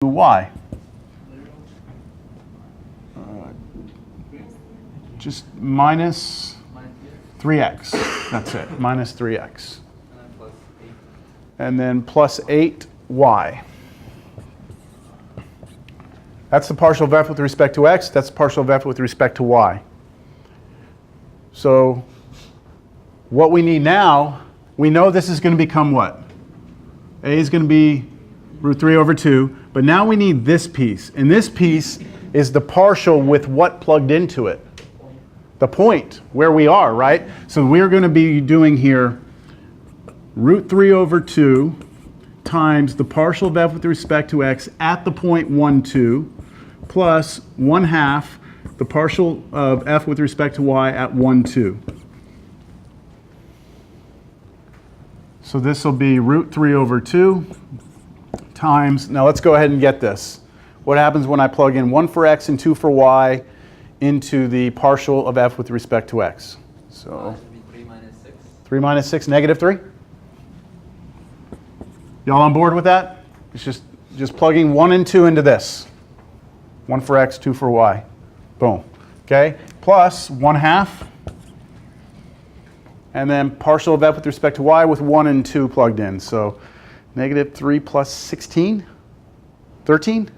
y. Just minus 3x. That's it, minus 3x. And then plus 8y. That's the partial of f with respect to x. That's the partial of f with respect to y. So what we need now, we know this is going to become what? A is going to be root 3 over 2. But now we need this piece. And this piece is the partial with what plugged into it? The point where we are, right? So we're going to be doing here root 3 over 2 times the partial of f with respect to x at the point 1, 2 plus 1/2 the partial of f with respect to y at 1, 2. So this will be root 3 over 2 times, now let's go ahead and get this. What happens when I plug in 1 for x and 2 for y into the partial of f with respect to x? So 3 minus 6. 3 minus 6, negative 3? Y'all on board with that? It's just plugging 1 and 2 into this. 1 for x, 2 for y. Boom. Okay? Plus 1/2. And then partial of f with respect to y with 1 and 2 plugged in. So negative 3 plus 16? 13?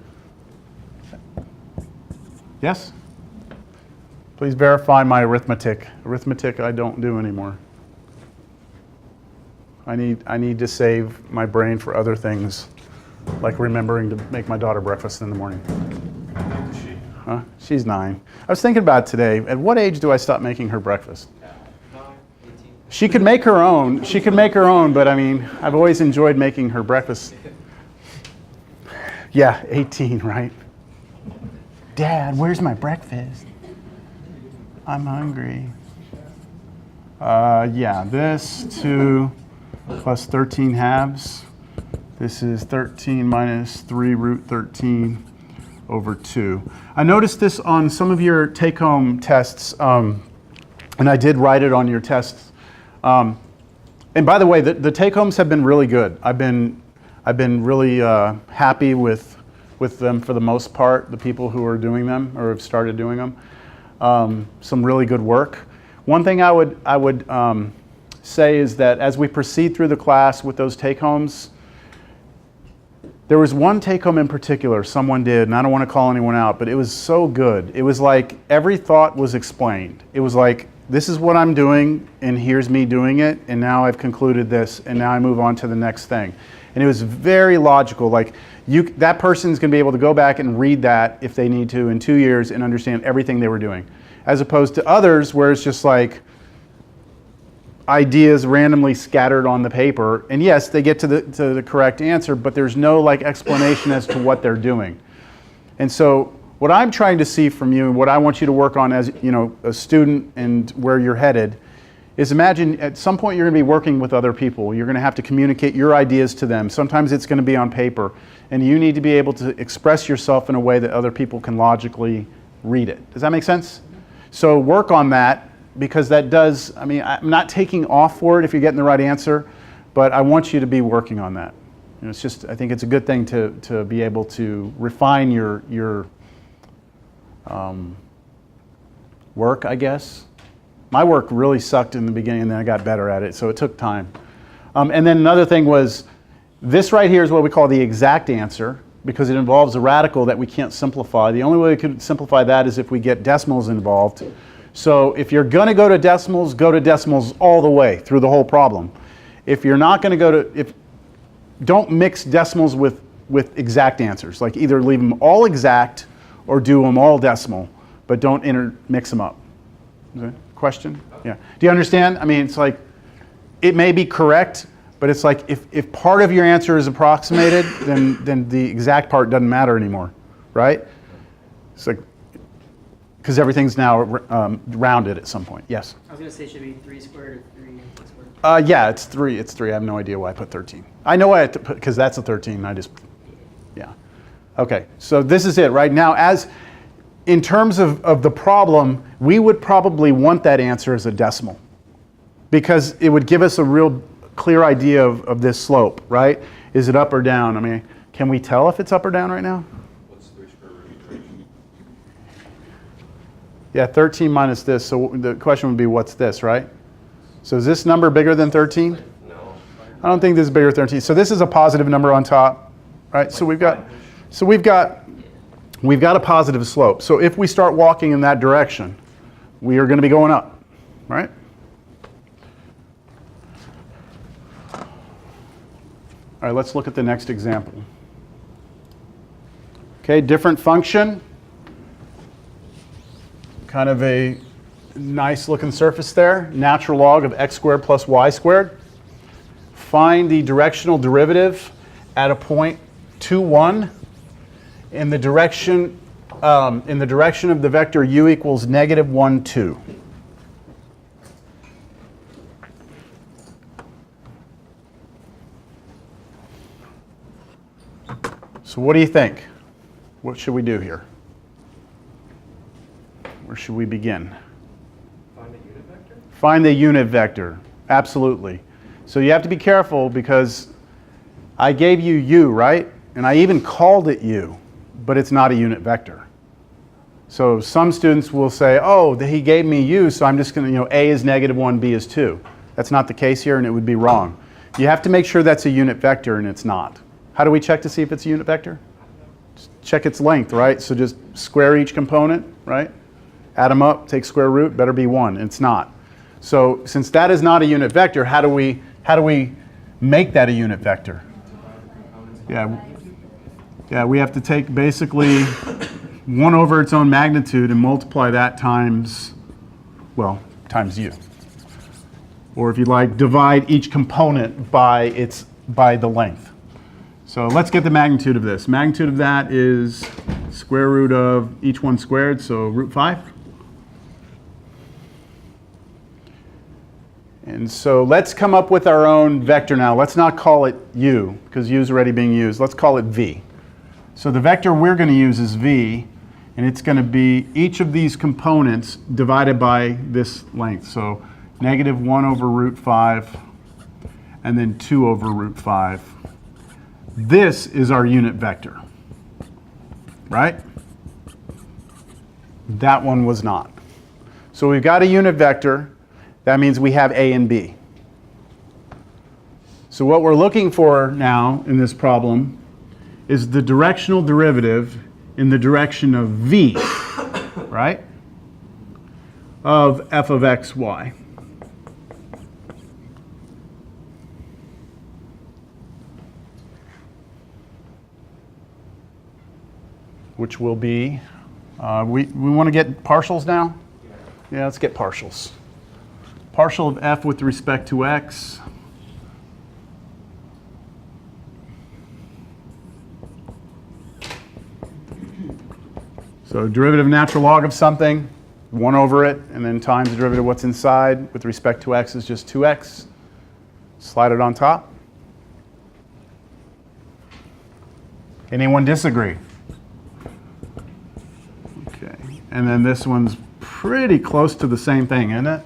Yes? Please verify my arithmetic. Arithmetic I don't do anymore. I need to save my brain for other things, like remembering to make my daughter breakfast in the morning. Huh? She's 9. I was thinking about it today. At what age do I stop making her breakfast? 18. She could make her own. She could make her own, but I mean, I've always enjoyed making her breakfast. Yeah, 18, right? Dad, where's my breakfast? I'm hungry. Yeah, this 2 plus 13 halves. This is 13 minus 3 root 13 over 2. I noticed this on some of your take-home tests, and I did write it on your tests. And by the way, the take-homes have been really good. I've been really happy with them for the most part, the people who are doing them or have started doing them. Some really good work. One thing I would say is that as we proceed through the class with those take-homes, there was one take-home in particular someone did, and I don't want to call anyone out, but it was so good. It was like every thought was explained. It was like, this is what I'm doing, and here's me doing it, and now I've concluded this, and now I move on to the next thing. And it was very logical. Like that person's going to be able to go back and read that if they need to in 2 years and understand everything they were doing. As opposed to others where it's just like ideas randomly scattered on the paper. And yes, they get to the correct answer, but there's no like explanation as to what they're doing. And so what I'm trying to see from you and what I want you to work on as a student and where you're headed is imagine at some point you're going to be working with other people. You're going to have to communicate your ideas to them. Sometimes it's going to be on paper. And you need to be able to express yourself in a way that other people can logically read it. Does that make sense? So work on that, because that does, I mean, I'm not taking off for it if you're getting the right answer, but I want you to be working on that. It's just, I think it's a good thing to be able to refine your work, I guess. My work really sucked in the beginning, and then I got better at it, so it took time. And then another thing was, this right here is what we call the exact answer, because it involves a radical that we can't simplify. The only way we could simplify that is if we get decimals involved. So if you're going to go to decimals all the way through the whole problem. If you're not going to go to, don't mix decimals with exact answers. Like either leave them all exact or do them all decimal, but don't mix them up. Okay. Question? Yeah. Do you understand? I mean, it's like, it may be correct, but it's like if part of your answer is approximated, then the exact part doesn't matter anymore, right? It's like, because everything's now rounded at some point. Yes? I was going to say, should it be 3 squared or 3 squared? Yeah, it's 3. It's 3. I have no idea why I put 13. I know why I had to put, because that's a 13. I just, yeah. Okay, so this is it, right? Now, in terms of the problem, we would probably want that answer as a decimal, because it would give us a real clear idea of this slope, right? Is it up or down? I mean, Can we tell if it's up or down right now? What's 3 square root of 3? Yeah, 13 minus this. So the question would be, what's this, right? So is this number bigger than 13? No. I don't think this is bigger than 13. So this is a positive number on top, right? So we've got a positive slope. So if we start walking in that direction, we are going to be going up, right? All right, let's look at the next example. Okay, different function. Kind of a nice looking surface there. Natural log of x squared plus y squared. Find the directional derivative at a point 2, 1 in the direction of the vector u equals -1, 2. So what do you think? What should we do here? Where should we begin? Find a unit vector? Find the unit vector. Absolutely. So you have to be careful because I gave you u, right? And I even called it u, but it's not a unit vector. So some students will say, oh, he gave me u, so I'm just going to, a is -1, b is 2. That's not the case here, and it would be wrong. You have to make sure that's a unit vector, and it's not. How do we check to see if it's a unit vector? Just check its length, right? So just square each component, right? Add them up, take square root, better be 1. It's not. So since that is not a unit vector, how do we make that a unit vector? Yeah, we have to take basically 1 over its own magnitude and multiply that times u. Or if you like, divide each component by the length. So let's get the magnitude of this. Magnitude of that is square root of each one squared, so root 5. And so let's come up with our own vector now. Let's not call it u, because u is already being used. Let's call it v. So the vector we're going to use is v, and it's going to be each of these components divided by this length. So -1 over root 5, and then 2 over root 5. This is our unit vector, right? That one was not. So we've got a unit vector. That means we have a and b. So what we're looking for now in this problem is the directional derivative in the direction of v, right? Of f of x, y. Which will be, we want to get partials now? Yeah, let's get partials. Partial of f with respect to x. So derivative natural log of something, 1 over it, and then times the derivative of what's inside with respect to x is just 2x. Slide it on top. Anyone disagree? Okay, and then this one's pretty close to the same thing, isn't it?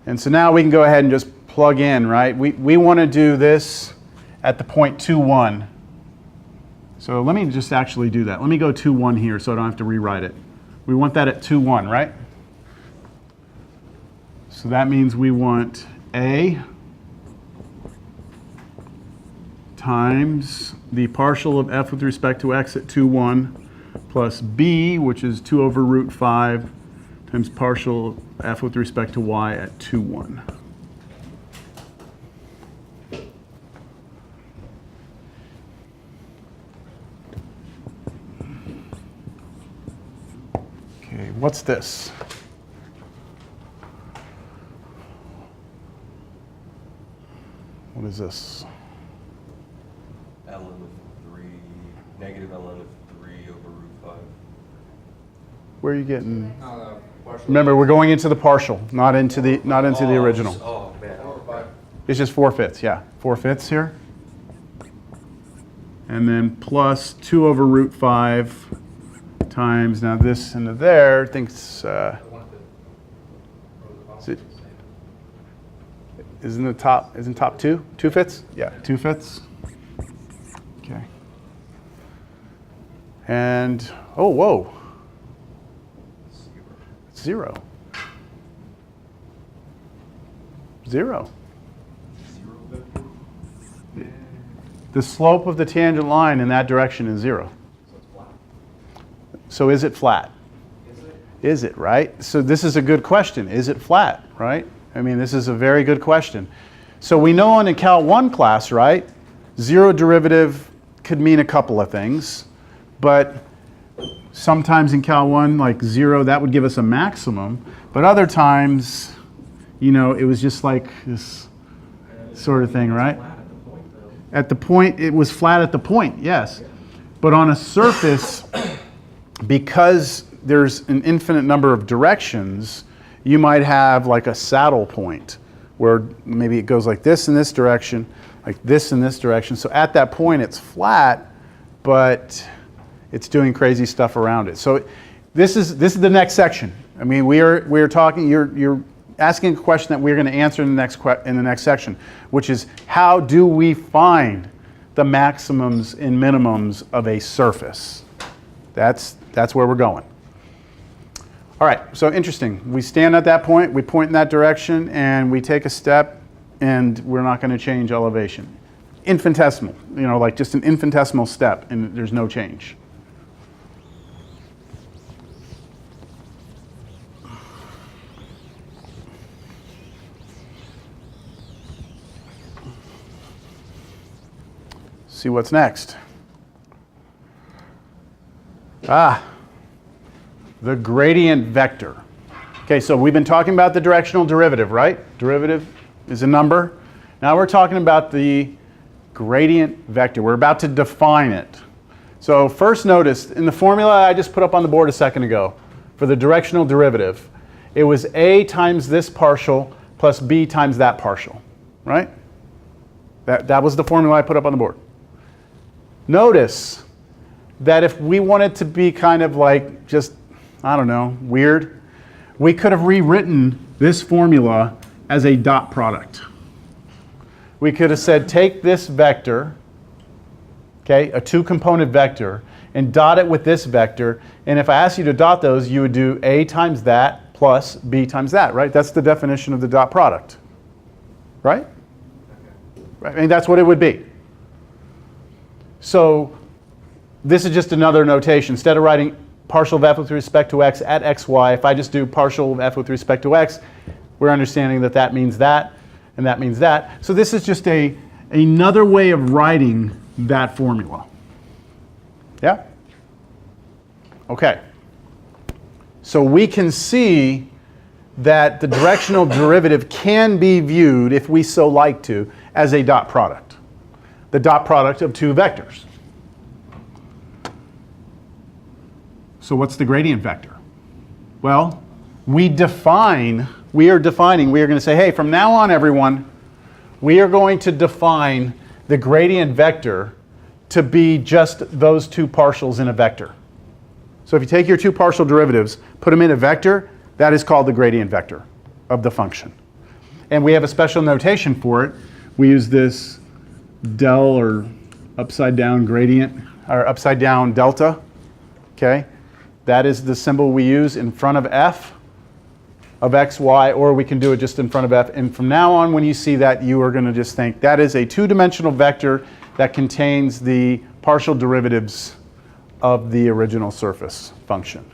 And so now we can go ahead and just plug in, right? We want to do this at the point 2, 1. So let me just actually do that. Let me go 2, 1 here so I don't have to rewrite it. We want that at 2, 1, right? So that means we want a times the partial of f with respect to x at 2, 1 plus b, which is 2 over root 5 times partial f with respect to y at 2, 1. Okay, what's this? What is this? ln of 3, negative ln of 3 over root 5. Where are you getting? Remember, we're going into the partial, not into the original. Oh, man. It's just 4/5, yeah. 4/5 here. And then plus 2 over root 5 times, now this into there, I think it's, Isn't the top, isn't top 2? 2 fits? Yeah, 2 fits. Okay. And, oh, whoa. 0. 0. The slope of the tangent line in that direction is 0. So it's flat. So is it flat? Is it? Is it, right? So this is a good question. Is it flat, right? I mean, this is a very good question. So we know in the Cal 1 class, right, zero derivative could mean a couple of things, but sometimes in Cal 1, like 0, that would give us a maximum, but other times, you know, it was just like this sort of thing, right? At the point, it was flat at the point, yes. But on a surface, because there's an infinite number of directions, you might have like a saddle point where maybe it goes like this in this direction, like this in this direction. So at that point, it's flat, but it's doing crazy stuff around it. So this is the next section. I mean, we're talking. You're asking a question that we're going to answer in the next section, which is how do we find the maximums and minimums of a surface? That's where we're going. All right, so interesting. We stand at that point, we point in that direction, and we take a step, and we're not going to change elevation. Infinitesimal, you know, like just an infinitesimal step, and there's no change. See what's next. The gradient vector. Okay, so we've been talking about the directional derivative, right? Derivative is a number. Now we're talking about the gradient vector. We're about to define it. So first notice, in the formula I just put up on the board a second ago, for the directional derivative, it was a times this partial plus b times that partial, right? That was the formula I put up on the board. Notice that if we wanted to be kind of like just, I don't know, weird, we could have rewritten this formula as a dot product. We could have said take this vector, okay, a two-component vector, and dot it with this vector, and if I asked you to dot those, you would do a times that plus b times that, right? That's the definition of the dot product, right? Right. I mean, that's what it would be. So this is just another notation. Instead of writing partial of f with respect to x at xy, if I just do partial of f with respect to x, we're understanding that that means that, and that means that. So this is just another way of writing that formula. Yeah? Okay. So we can see that the directional derivative can be viewed, if we so like to, as a dot product. The dot product of two vectors. So what's the gradient vector? Well, we are going to say, hey, from now on, everyone, we are going to define the gradient vector to be just those two partials in a vector. So if you take your two partial derivatives, put them in a vector, that is called the gradient vector of the function. And we have a special notation for it. We use this del or upside down gradient, or upside down delta, okay? That is the symbol we use in front of f of x, y, or we can do it just in front of f. And from now on, when you see that, you are going to just think that is a two-dimensional vector that contains the partial derivatives of the original surface function.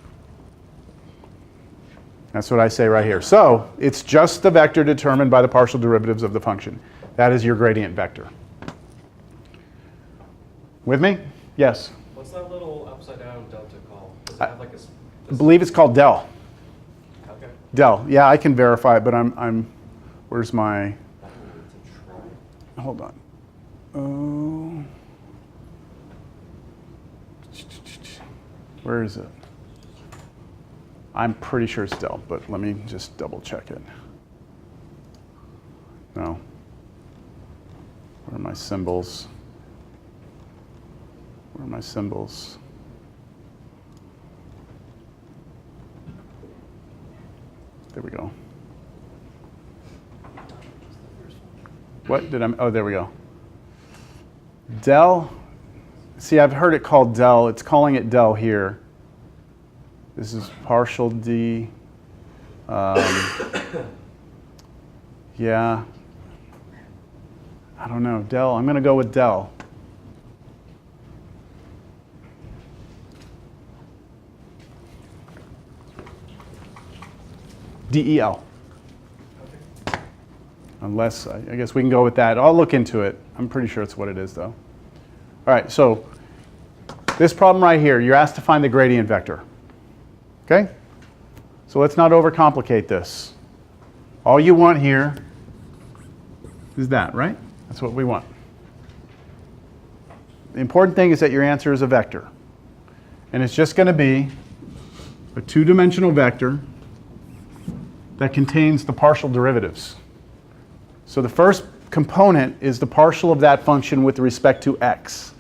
That's what I say right here. So it's just the vector determined by the partial derivatives of the function. That is your gradient vector. With me? Yes? What's that little upside down delta called? Does it have like I believe it's called del. Okay. Del. Yeah, I can verify it, but I'm where's my, hold on. Oh. Where is it? I'm pretty sure it's del, but let me just double check it. No. Where are my symbols? Where are my symbols? There we go. What did I, oh, there we go. Del, see, I've heard it called del. It's calling it del here. This is partial d. Yeah. I don't know, del. I'm going to go with del. del. Unless, I guess we can go with that. I'll look into it. I'm pretty sure it's what it is, though. All right, so this problem right here, you're asked to find the gradient vector. Okay? So let's not overcomplicate this. All you want here is that, right? That's what we want. The important thing is that your answer is a vector. And it's just going to be a two-dimensional vector that contains the partial derivatives. So the first component is the partial of that function with respect to x.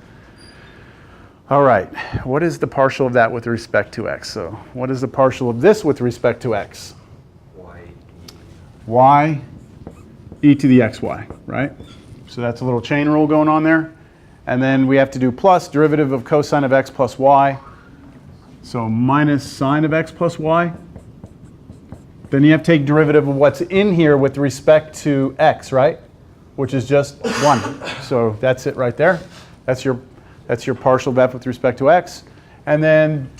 All right, what is the partial of that with respect to x? So what is the partial of this with respect to x? Y e to the xy, right? So that's a little chain rule going on there. And then we have to do plus derivative of cosine of x plus y. So minus sine of x plus y. Then you have to take derivative of what's in here with respect to x, right? Which is just 1. So that's it right there. That's your partial of f with respect to x. And then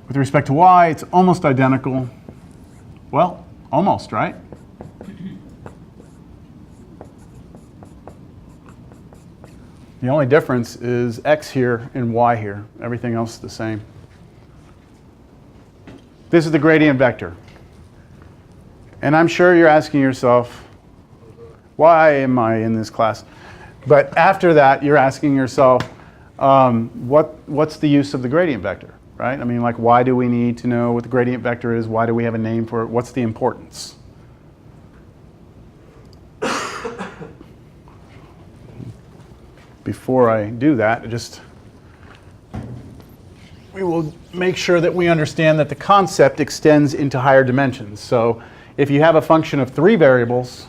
with respect to y, it's almost identical. Well, almost, right? The only difference is x here and y here. Everything else is the same. This is the gradient vector. And I'm sure you're asking yourself, why am I in this class? But after that, you're asking yourself, what's the use of the gradient vector, right? I mean, like, why do we need to know what the gradient vector is? Why do we have a name for it? What's the importance? Before I do that, we will make sure that we understand that the concept extends into higher dimensions. So if you have a function of 3 variables,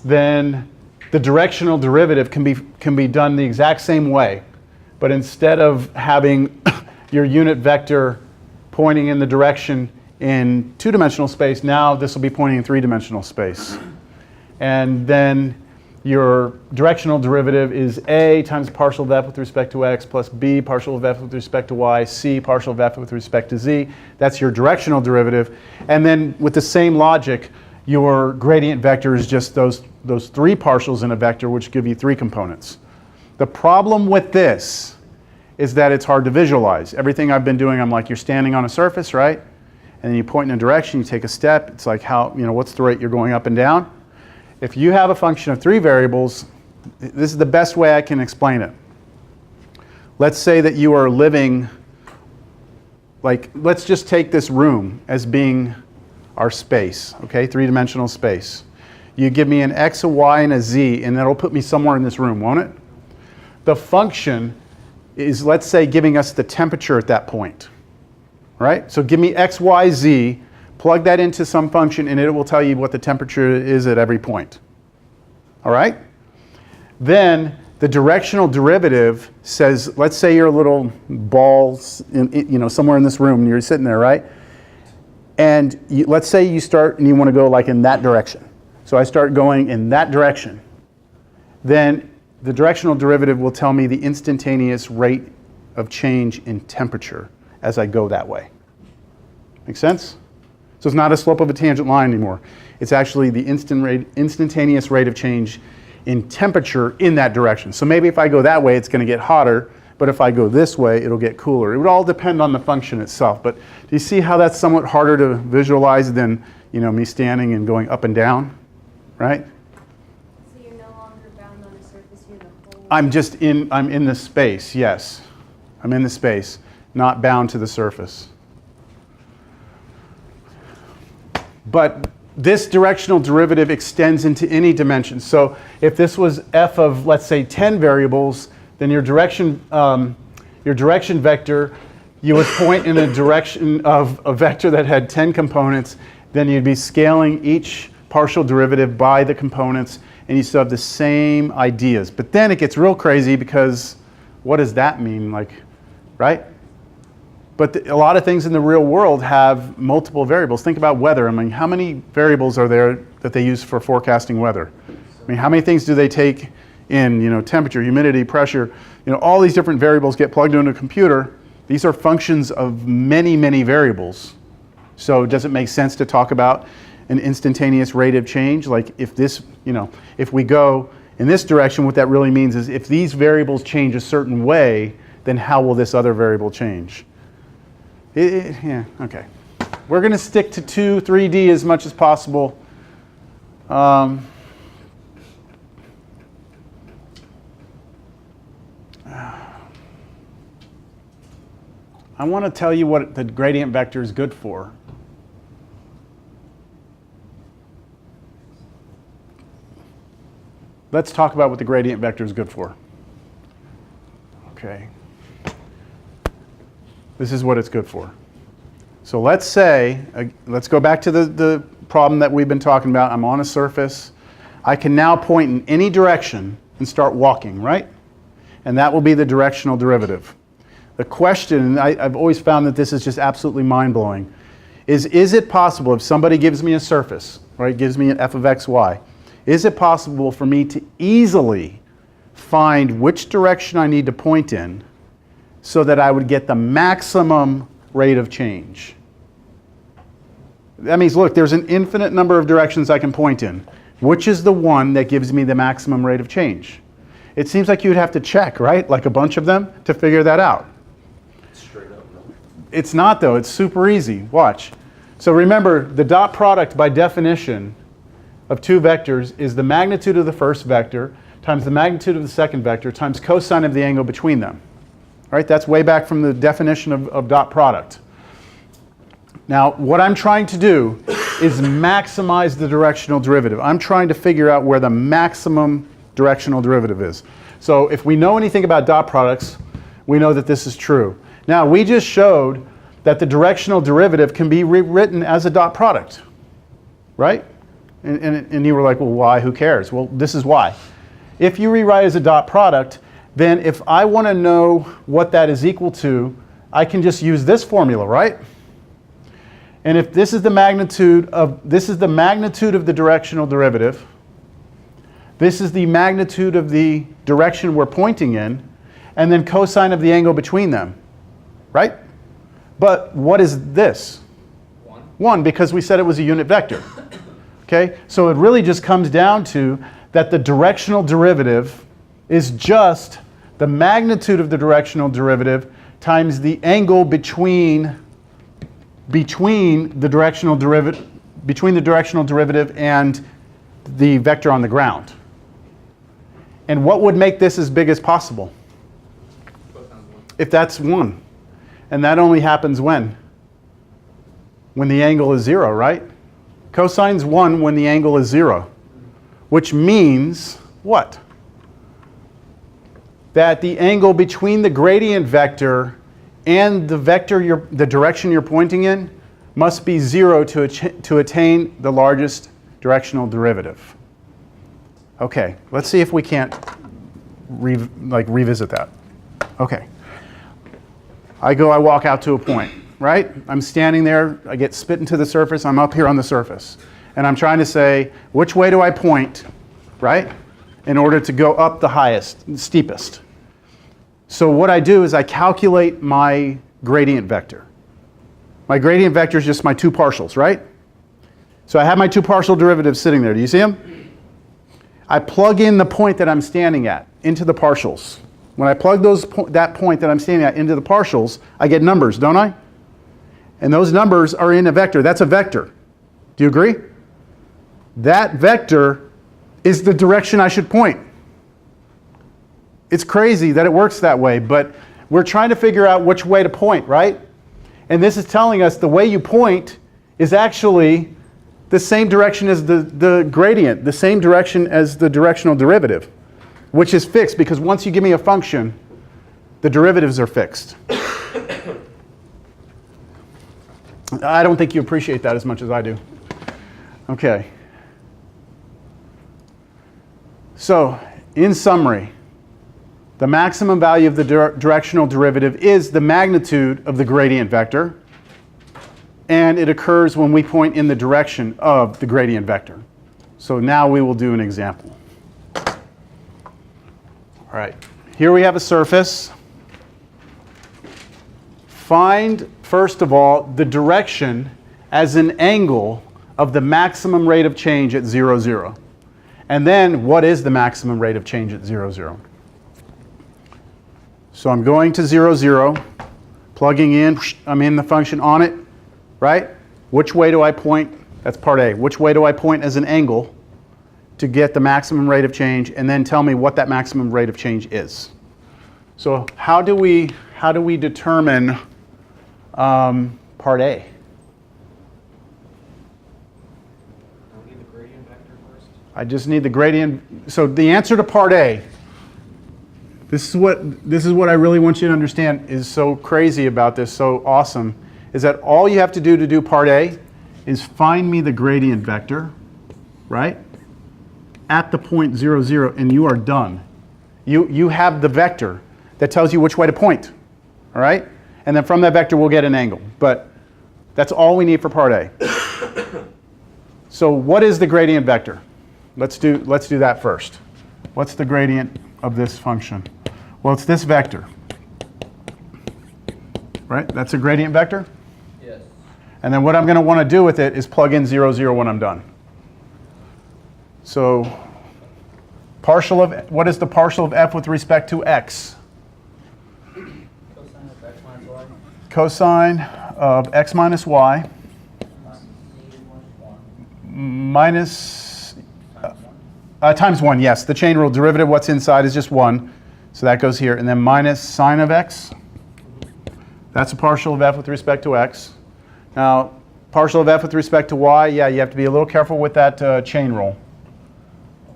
then the directional derivative can be done the exact same way. But instead of having your unit vector pointing in the direction in 2-dimensional space, now this will be pointing in 3-dimensional space. And then your directional derivative is a times partial of f with respect to x plus b partial of f with respect to y, c partial of f with respect to z. That's your directional derivative. And then with the same logic, your gradient vector is just those 3 partials in a vector, which give you 3 components. The problem with this is that it's hard to visualize. Everything I've been doing, I'm like, you're standing on a surface, right? And then you point in a direction, you take a step. It's like, what's the rate you're going up and down? If you have a function of 3 variables, this is the best way I can explain it. Let's say that you are living, let's just take this room as being our space, okay, 3-dimensional space. You give me an x, a y, and a z, and that'll put me somewhere in this room, won't it? The function is, let's say, giving us the temperature at that point, right? So give me x, y, z, plug that into some function, and it will tell you what the temperature is at every point. All right? Then the directional derivative says, let's say you're a little ball, somewhere in this room, and you're sitting there, right? And let's say you start and you want to go like in that direction. So I start going in that direction. Then the directional derivative will tell me the instantaneous rate of change in temperature as I go that way. Make sense? So it's not a slope of a tangent line anymore. It's actually the instantaneous rate of change in temperature in that direction. So maybe if I go that way, it's going to get hotter, but if I go this way, it'll get cooler. It would all depend on the function itself. But do you see how that's somewhat harder to visualize than me standing and going up and down, right? So you're no longer bound on a surface, you're the whole... I'm in the space, yes. I'm in the space, not bound to the surface. But this directional derivative extends into any dimension. So if this was f of, let's say, 10 variables, then your direction vector, you would point in a direction of a vector that had 10 components. Then you'd be scaling each partial derivative by the components, and you still have the same ideas. But then it gets real crazy because what does that mean? Like, right? But a lot of things in the real world have multiple variables. Think about weather. I mean, how many variables are there that they use for forecasting weather? I mean, how many things do they take in? You know, temperature, humidity, pressure. You know, all these different variables get plugged into a computer. These are functions of many, many variables. So does it make sense to talk about an instantaneous rate of change? Like if this, you know, if we go in this direction, what that really means is if these variables change a certain way, then how will this other variable change? Yeah, okay. We're going to stick to 2, 3D as much as possible. I want to tell you what the gradient vector is good for. Let's talk about what the gradient vector is good for. Okay. This is what it's good for. So let's say, let's go back to the problem that we've been talking about. I'm on a surface. I can now point in any direction and start walking, right? And that will be the directional derivative. The question, and I've always found that this is just absolutely mind-blowing, is it possible if somebody gives me a surface, right, gives me an f of x, y, is it possible for me to easily find which direction I need to point in so that I would get the maximum rate of change? That means, look, there's an infinite number of directions I can point in. Which is the one that gives me the maximum rate of change? It seems like you'd have to check, right? Like a bunch of them to figure that out. Straight up, no. It's not, though. It's super easy. Watch. So remember, the dot product by definition of two vectors is the magnitude of the first vector times the magnitude of the second vector times cosine of the angle between them. Right? That's way back from the definition of dot product. Now, what I'm trying to do is maximize the directional derivative. I'm trying to figure out where the maximum directional derivative is. So if we know anything about dot products, we know that this is true. Now, we just showed that the directional derivative can be rewritten as a dot product, right? And you were like, well, why? Who cares? Well, this is why. If you rewrite as a dot product, then if I want to know what that is equal to, I can just use this formula, right? And if this is the magnitude of the directional derivative, this is the magnitude of the direction we're pointing in, and then cosine of the angle between them, right? But what is this? 1. 1, because we said it was a unit vector. Okay, so it really just comes down to that the directional derivative is just the magnitude of the directional derivative times the angle between the directional derivative and the vector on the ground. And what would make this as big as possible? If that's 1. And that only happens when? When the angle is 0, right? Cosine's 1 when the angle is 0. Which means what? That the angle between the gradient vector and the vector, the direction you're pointing in, must be 0 to attain the largest directional derivative. Okay, let's see if we can't revisit that. Okay. I walk out to a point, right? I'm standing there, I get spit into the surface, I'm up here on the surface. And I'm trying to say, which way do I point, right? In order to go up the highest, steepest. So what I do is I calculate my gradient vector. My gradient vector is just my two partials, right? So I have my two partial derivatives sitting there. Do you see them? I plug in the point that I'm standing at into the partials. When I plug that point that I'm standing at into the partials, I get numbers, don't I? And those numbers are in a vector. That's a vector. Do you agree? That vector is the direction I should point. It's crazy that it works that way, but we're trying to figure out which way to point, right? And this is telling us the way you point is actually the same direction as the gradient, the same direction as the directional derivative, which is fixed because once you give me a function, the derivatives are fixed. I don't think you appreciate that as much as I do. Okay. So, in summary, the maximum value of the directional derivative is the magnitude of the gradient vector, and it occurs when we point in the direction of the gradient vector. So now we will do an example. All right, here we have a surface. Find, first of all, the direction as an angle of the maximum rate of change at 0, 0. And then, what is the maximum rate of change at 0, 0? So I'm going to 0, 0, plugging in, I'm in the function on it, right? Which way do I point? That's part A. Which way do I point as an angle to get the maximum rate of change, and then tell me what that maximum rate of change is? So how do we determine part A? We need the gradient vector first. I just need the gradient. So the answer to part A, this is what I really want you to understand is so crazy about this, so awesome, is that all you have to do part A is find me the gradient vector, right? At the point 0, 0, and you are done. You have the vector that tells you which way to point, all right? And then from that vector we'll get an angle, but that's all we need for part A. So what is the gradient vector? Let's do that first. What's the gradient of this function? Well, it's this vector, right? That's a gradient vector? Yes. And then what I'm going to want to do with it is plug in 0, 0 when I'm done. So what is the partial of f with respect to x? Cosine of x minus y. Cosine of x minus y minus times 1, yes. The chain rule derivative, what's inside is just 1. So that goes here. And then minus sine of x. That's a partial of f with respect to x. Now, partial of f with respect to y, yeah, you have to be a little careful with that chain rule.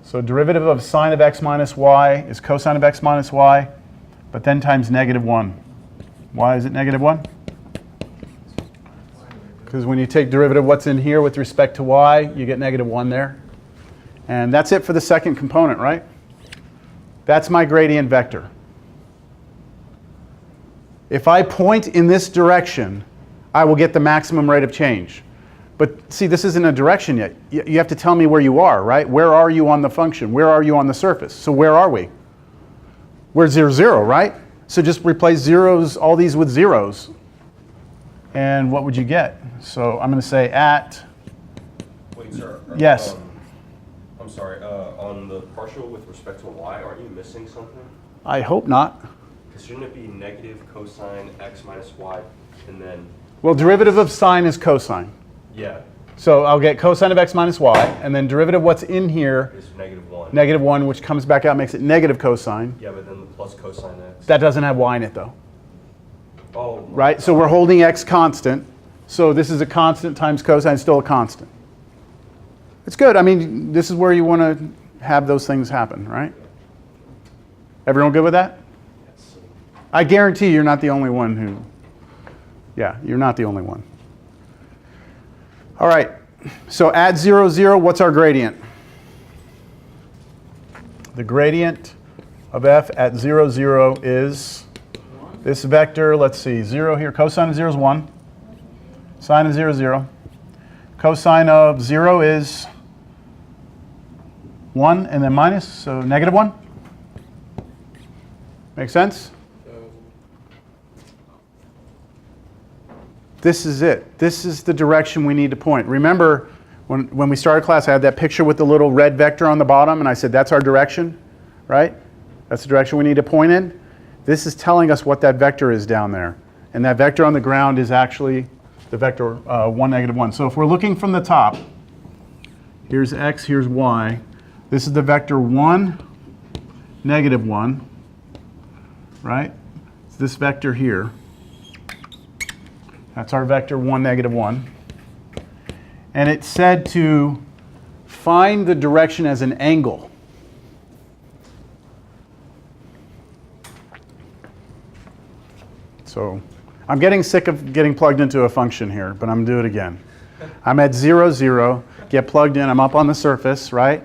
So derivative of sine of x minus y is cosine of x minus y, but then times -1. Why is it -1? Because when you take derivative of what's in here with respect to y, you get -1 there. And that's it for the second component, right? That's my gradient vector. If I point in this direction, I will get the maximum rate of change. But see, this isn't a direction yet. You have to tell me where you are, right? Where are you on the function? Where are you on the surface? So where are we? We're 0, 0, right? So just replace zeros, all these with zeros. And what would you get? So I'm going to say at... Wait, sir. Yes. I'm sorry. On the partial with respect to y, aren't you missing something? I hope not. Because shouldn't it be negative cosine x minus y, and then... Well, derivative of sine is cosine. Yeah, So I'll get cosine of x minus y, and then derivative of what's in here, it's -1. -1, which comes back out, makes it negative cosine. Yeah, but then the plus cosine x. That doesn't have y in it, though. Oh. Right? So we're holding x constant. So this is a constant times cosine, still a constant. It's good. I mean, this is where you want to have those things happen, right? Everyone good with that? I guarantee you're not the only one who... Yeah, you're not the only one. All right. So at 0, 0, what's our gradient? The gradient of f at 0, 0 is this vector. Let's see, 0 here. Cosine of 0 is 1. Sine of 0 is 0. Cosine of 0 is 1 and then minus, so -1. Make sense? This is it. This is the direction we need to point. Remember, when we started class, I had that picture with the little red vector on the bottom, and I said, that's our direction, right? That's the direction we need to point in. This is telling us what that vector is down there. And that vector on the ground is actually the vector 1, -1. So if we're looking from the top, here's x, here's y. This is the vector 1, -1, right? It's this vector here. That's our vector 1, -1. And it said to find the direction as an angle. So I'm getting sick of getting plugged into a function here, but I'm going to do it again. I'm at 0, 0, get plugged in, I'm up on the surface, right?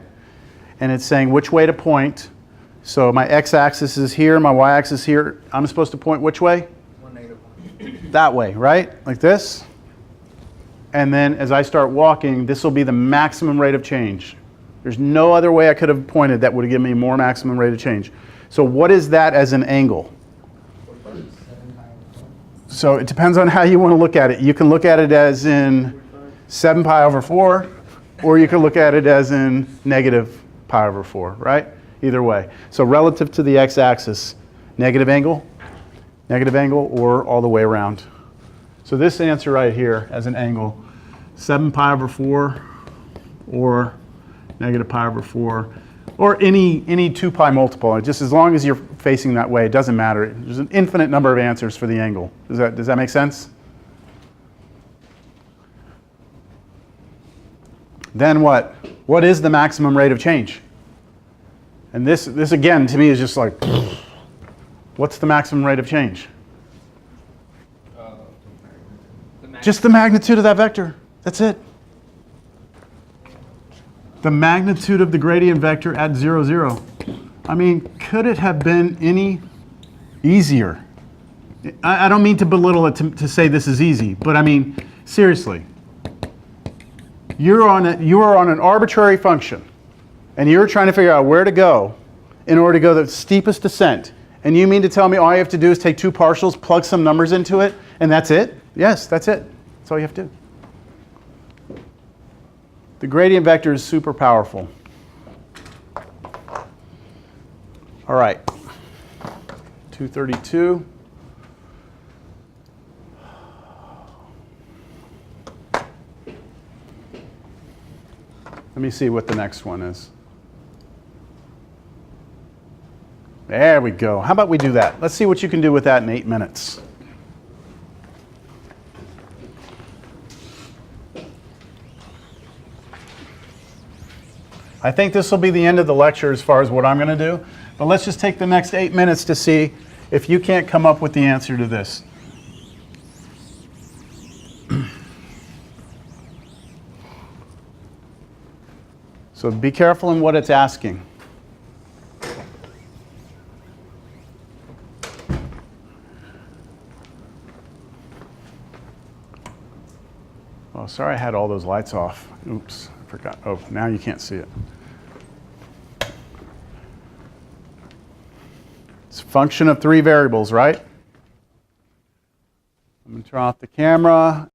and it's saying which way to point. So my x-axis is here, my y-axis here. I'm supposed to point which way? That way, right? Like this. And then as I start walking, this will be the maximum rate of change. There's no other way I could have pointed that would have given me more maximum rate of change. So what is that as an angle? So it depends on how you want to look at it. You can look at it as in 7 pi over 4, or you can look at it as in negative pi over 4, right? Either way. So relative to the x-axis, negative angle, or all the way around. So this answer right here as an angle, 7 pi over 4, or negative pi over 4, or any 2 pi multiple. Just as long as you're facing that way, it doesn't matter. There's an infinite number of answers for the angle. Does that make sense? Then what? What is the maximum rate of change? And this again, to me, is just like, what's the maximum rate of change? Just the magnitude of that vector. That's it. The magnitude of the gradient vector at 0, 0. I mean, could it have been any easier? I don't mean to belittle it to say this is easy, but I mean, seriously. You are on an arbitrary function, and you're trying to figure out where to go in order to go the steepest descent. And you mean to tell me all you have to do is take 2 partials, plug some numbers into it, and that's it? Yes, that's it. That's all you have to do. The gradient vector is super powerful. All right, 232. Let me see what the next one is. There we go. How about we do that? Let's see what you can do with that in 8 minutes. I think this will be the end of the lecture as far as what I'm going to do. But let's just take the next 8 minutes to see if you can't come up with the answer to this. So be careful in what it's asking. Oh, sorry I had all those lights off. Oops, I forgot. Oh, now you can't see it. It's a function of 3 variables, right? I'm going to turn off the camera.